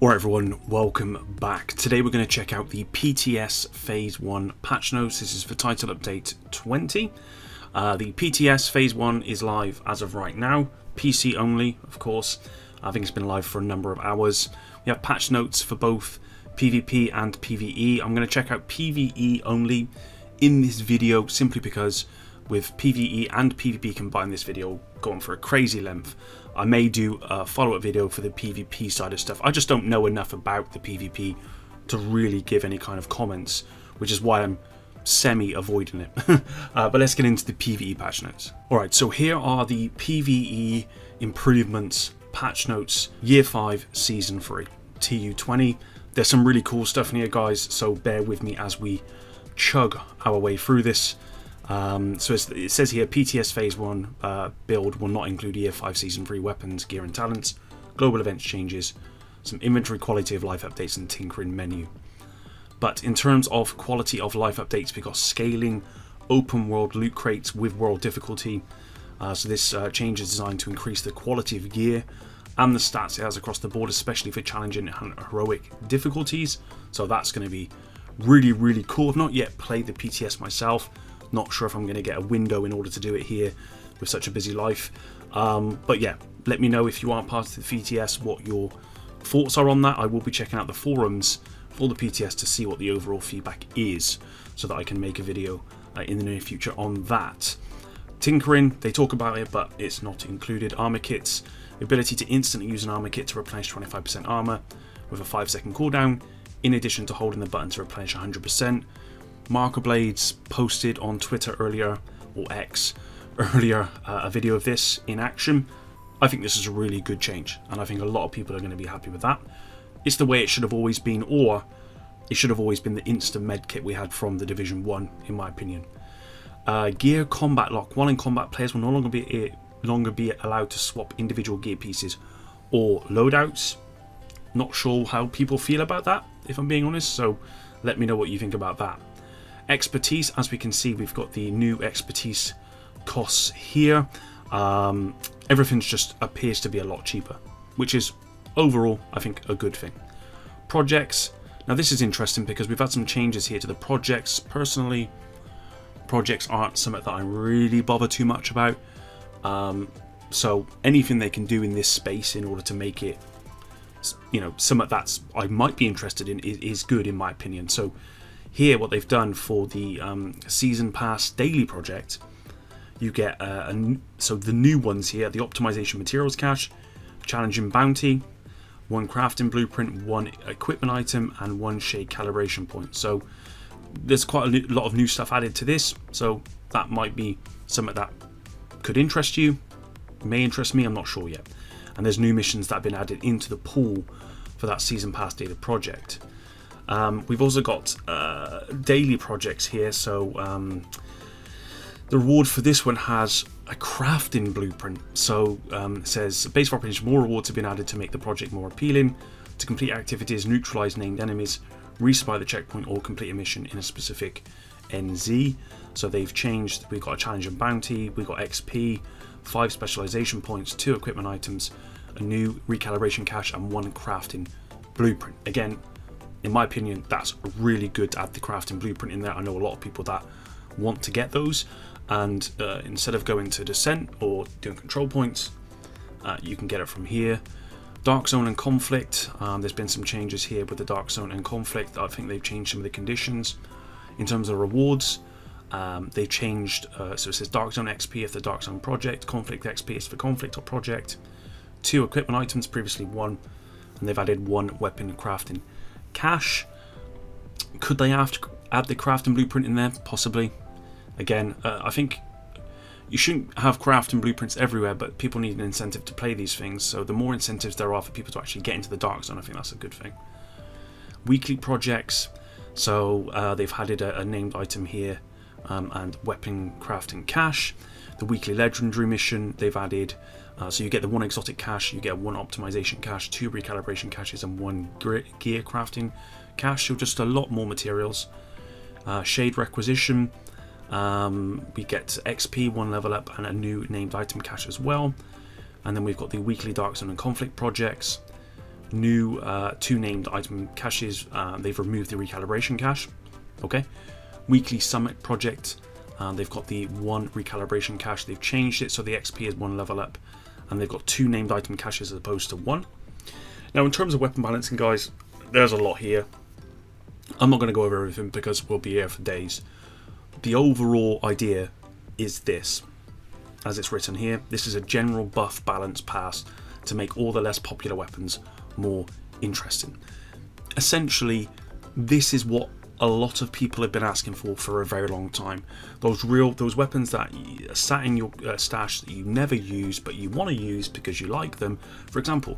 Alright everyone, welcome back. Today we're going to check out the PTS Phase 1 patch notes. This is for title update 20. The PTS Phase 1 is live as of right now. PC only, of course. I think it's been live for a number of hours. We have patch notes for both PvP and PvE. I'm going to check out PvE only in this video simply because with PvE and PvP combined, this video going for a crazy length. I may do a follow-up video for the PvP side of stuff. I just don't know enough about the PvP to really give any kind of comments, which is why I'm semi-avoiding it. But let's get into the PvE patch notes. Alright, so here are the PvE Improvements patch notes, Year 5, Season 3, TU20. There's some really cool stuff in here, guys, so bear with me as we chug our way through this. So it says here, PTS Phase 1 build will not include Year 5 Season 3 weapons, gear and talents, global events changes, some inventory quality of life updates and tinkering menu. But in terms of quality of life updates, we've got scaling, open world loot crates with world difficulty. So this change is designed to increase the quality of gear and the stats it has across the board, especially for challenging and heroic difficulties. So that's going to be really cool. I've not yet played the PTS myself. Not sure if I'm going to get a window in order to do it here with such a busy life. But yeah, let me know if you are part of the PTS what your thoughts are on that. I will be checking out the forums for the PTS to see what the overall feedback is so that I can make a video in the near future on that. Tinkering, they talk about it, but it's not included. Armor kits, the ability to instantly use an armor kit to replenish 25% armor with a 5-second cooldown, in addition to holding the button to replenish 100%. Marker blades posted on Twitter earlier, or X earlier, a video of this in action. I think this is a really good change, and I think a lot of people are going to be happy with that. It's the way it should have always been, or it should have always been the instant med kit we had from the Division 1, in my opinion. Gear combat lock. While in combat, players will no longer be allowed to swap individual gear pieces or loadouts. Not sure how people feel about that, if I'm being honest, so let me know what you think about that. Expertise, as we can see, we've got the new expertise costs here. Everything just appears to be a lot cheaper, which is overall, I think, a good thing. Projects. Now this is interesting because we've had some changes here to the projects. Personally, projects aren't something that I really bother too much about. So anything they can do in this space in order to make it, you know, something that's I might be interested in is good in my opinion. So here, what they've done for the Season Pass daily project, you get so the new ones here: the optimization materials cache, challenging bounty, 1 crafting blueprint, 1 equipment item, and 1 shade calibration point. So there's quite a lot of new stuff added to this. So that might be something that could interest you, may interest me. I'm not sure yet. And there's new missions that have been added into the pool for that Season Pass daily project. We've also got daily projects here, so the reward for this one has a crafting blueprint. So it says base for operation, more rewards have been added to make the project more appealing. To complete activities, neutralize named enemies, resupply the checkpoint, or complete a mission in a specific NZ. So they've changed. We've got a challenge and bounty, we've got XP, 5 specialization points, 2 equipment items, a new recalibration cache, and 1 crafting blueprint. Again, in my opinion, that's really good to add the crafting blueprint in there. I know a lot of people that want to get those, and instead of going to Descent or doing control points, you can get it from here. Dark Zone and Conflict, there's been some changes here with the Dark Zone and Conflict. I think they've changed some of the conditions. In terms of rewards, they've changed, so it says Dark Zone XP if the Dark Zone project, Conflict XP is for conflict or project, 2 equipment items, previously 1, and they've added 1 weapon crafting cache. Could they have to add the crafting blueprint in there? Possibly. Again, I think you shouldn't have crafting blueprints everywhere, but people need an incentive to play these things, so the more incentives there are for people to actually get into the Dark Zone, I think that's a good thing. Weekly projects, so they've added a named item here, and weapon crafting cache. The weekly legendary mission they've added, so you get the 1 exotic cache, you get 1 optimization cache, 2 recalibration caches, and 1 gear crafting cache. So just a lot more materials. Shade requisition, we get XP, 1 level up, and a new named item cache as well. And then we've got the weekly Dark Zone and Conflict projects, new 2 named item caches. They've removed the recalibration cache. Okay, weekly summit project. They've got the 1 recalibration cache. They've changed it so the XP is 1 level up, and they've got 2 named item caches as opposed to 1. Now, in terms of weapon balancing, guys, there's a lot here. I'm not going to go over everything because we'll be here for days. The overall idea is this, as it's written here. This is a general buff balance pass to make all the less popular weapons more interesting. Essentially, this is what a lot of people have been asking for a very long time. Those weapons that sat in your stash that you never use but you want to use because you like them. For example,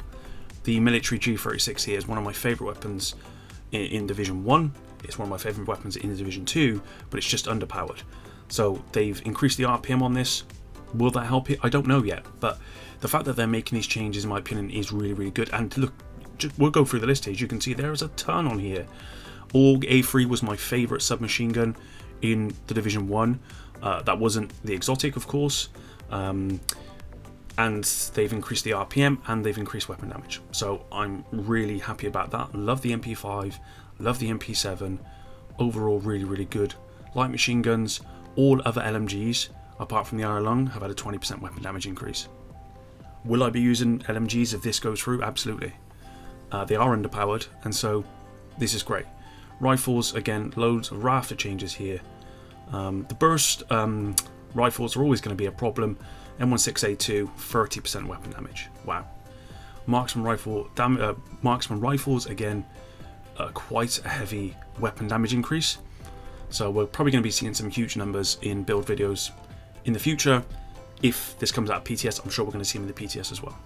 the military G36 here is one of my favourite weapons in Division 1. It's one of my favourite weapons in Division 2, but it's just underpowered. So they've increased the RPM on this. Will that help it? I don't know yet, but the fact that they're making these changes, in my opinion, is really, really good. And look, we'll go through the list here. As you can see, there is a ton on here. AUG A3 was my favourite submachine gun in the Division 1. That wasn't the exotic, of course. And they've increased the RPM and they've increased weapon damage. So I'm really happy about that. Love the MP5, love the MP7. Overall, really, really good. Light machine guns, all other LMGs, apart from the Iron Lung, have had a 20% weapon damage increase. Will I be using LMGs if this goes through? Absolutely. They are underpowered, and so this is great. Rifles, again, loads of raft of changes here. The burst rifles are always going to be a problem. M16A2, 30% weapon damage. Wow. Marksman rifles, again, quite a heavy weapon damage increase. So we're probably going to be seeing some huge numbers in build videos in the future. If this comes out of PTS, I'm sure we're going to see them in the PTS as well.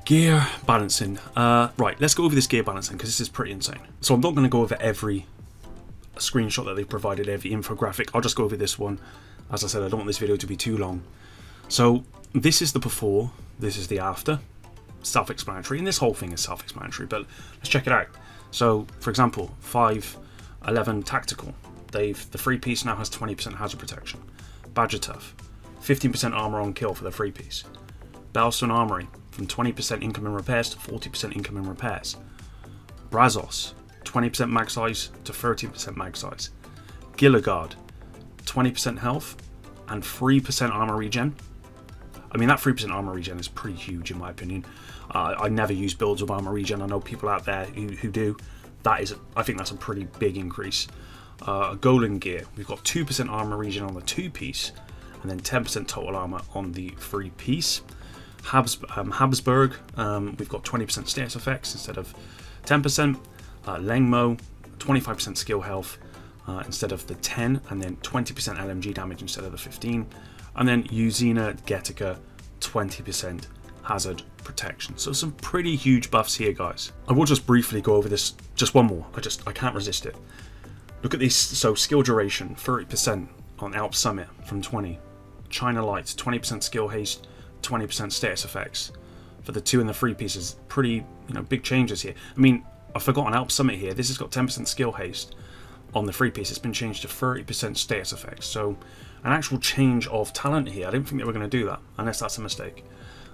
Gear balancing. Right, let's go over this gear balancing because this is pretty insane. So I'm not going to go over every screenshot that they provided, every infographic. I'll just go over this one. As I said, I don't want this video to be too long. So this is the before, this is the after. Self-explanatory, and this whole thing is self-explanatory, but let's check it out. So, for example, 5.11 tactical. The free piece now has 20% hazard protection. Badger Tough, 15% armor on kill for the free piece. Bellstone Armory, from 20% incoming repairs to 40% incoming repairs. Brazos, 20% mag size to 30% mag size. Gilligard, 20% health and 3% armor regen. I mean, that 3% armor regen is pretty huge in my opinion. I never use builds of armor regen. I know people out there who do. I think that's a pretty big increase. Golden Gear, we've got 2% armor regen on the 2-piece and then 10% total armor on the 3-piece. Habsburg, we've got 20% status effects instead of 10%. Lengmo, 25% skill health instead of the 10, and then 20% LMG damage instead of the 15. And then Uzina Getica, 20% hazard protection. So some pretty huge buffs here, guys. I will just briefly go over this, just one more. I can't resist it. Look at these. So skill duration, 30% on Alp Summit from 20. China Light, 20% skill haste, 20% status effects. For the 2 and the 3 pieces, pretty big changes here. I mean, I forgot on Alp Summit here, this has got 10% skill haste. On the 3 piece, it's been changed to 30% status effects. So an actual change of talent here. I didn't think they were going to do that, unless that's a mistake.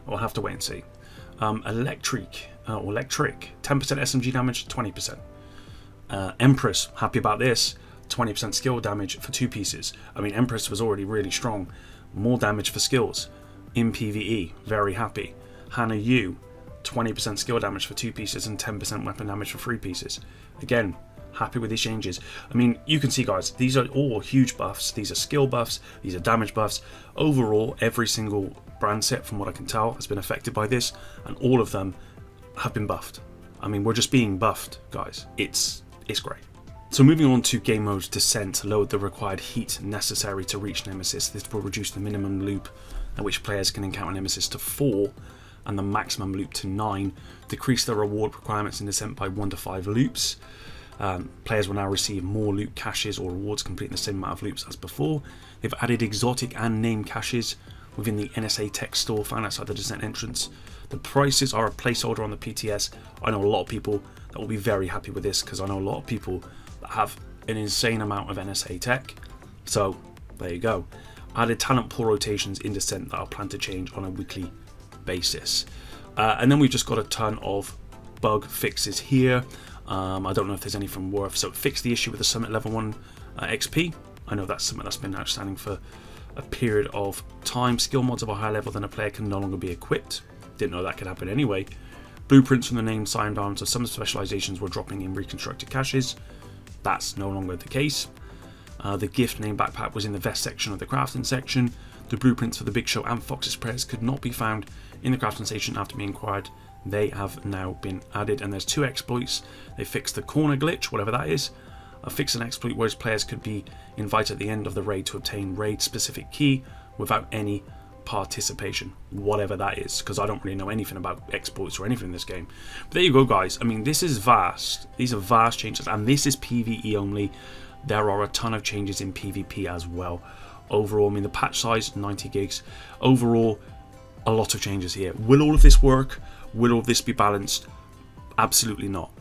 We'll have to wait and see. Electric, 10% SMG damage, 20%. Empress, happy about this, 20% skill damage for 2 pieces. I mean, Empress was already really strong. More damage for skills. In PVE, very happy. Hannah Yu, 20% skill damage for 2 pieces and 10% weapon damage for 3 pieces. Again, happy with these changes. I mean, you can see, guys, these are all huge buffs. These are skill buffs, these are damage buffs. Overall, every single brand set, from what I can tell, has been affected by this, and all of them have been buffed. I mean, we're just being buffed, guys. It's great. So moving on to game mode Descent, lowered the required heat necessary to reach Nemesis. This will reduce the minimum loop at which players can encounter Nemesis to 4 and the maximum loop to 9. Decrease the reward requirements in Descent by 1 to 5 loops. Players will now receive more loot caches or rewards completing the same amount of loops as before. They've added exotic and name caches within the NSA tech store found outside the Descent entrance. The prices are a placeholder on the PTS. I know a lot of people that will be very happy with this because I know a lot of people that have an insane amount of NSA tech. So there you go. Added talent pool rotations in Descent that are planned to change on a weekly basis. And then we've just got a ton of bug fixes here. I don't know if there's anything worth. So it fixed the issue with the Summit Level 1 XP. I know that's something that's been outstanding for a period of time. Skill mods of a higher level than a player can no longer be equipped. Didn't know that could happen anyway. Blueprints from the named signed arms of some specializations were dropping in reconstructed caches. That's no longer the case. The gift name backpack was in the vest section of the crafting section. The blueprints for the Big Show and Fox's Prayers could not be found in the crafting station after being acquired. They have now been added, and there's 2 exploits. They fixed the corner glitch, whatever that is. Fixed an exploit where players could be invited at the end of the raid to obtain raid specific key without any participation, whatever that is, because I don't really know anything about exploits or anything in this game. But there you go, guys. I mean, this is vast. These are vast changes, and this is PvE only. There are a ton of changes in PvP as well. Overall, I mean, the patch size 90 gigs. Overall, a lot of changes here. Will all of this work? Will all of this be balanced? Absolutely not.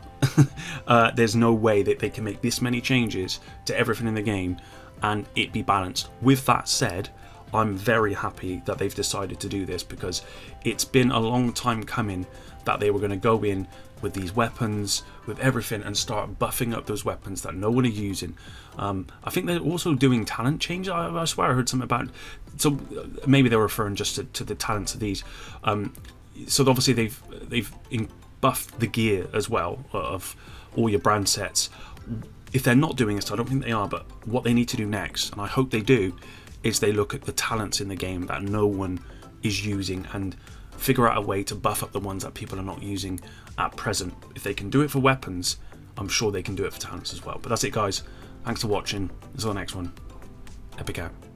There's no way that they can make this many changes to everything in the game and it be balanced. With that said, I'm very happy that they've decided to do this, because it's been a long time coming that they were going to go in with these weapons, with everything, and start buffing up those weapons that no one is using. I think they're also doing talent changes. I swear I heard something about, so maybe they're referring just to the talents of these. So obviously they've buffed the gear as well of all your brand sets. If they're not doing this, I don't think they are, but what they need to do next, and I hope they do, is they look at the talents in the game that no one is using and figure out a way to buff up the ones that people are not using at present. If they can do it for weapons, I'm sure they can do it for talents as well. But that's it, guys. Thanks for watching. Until the next one. Epic out.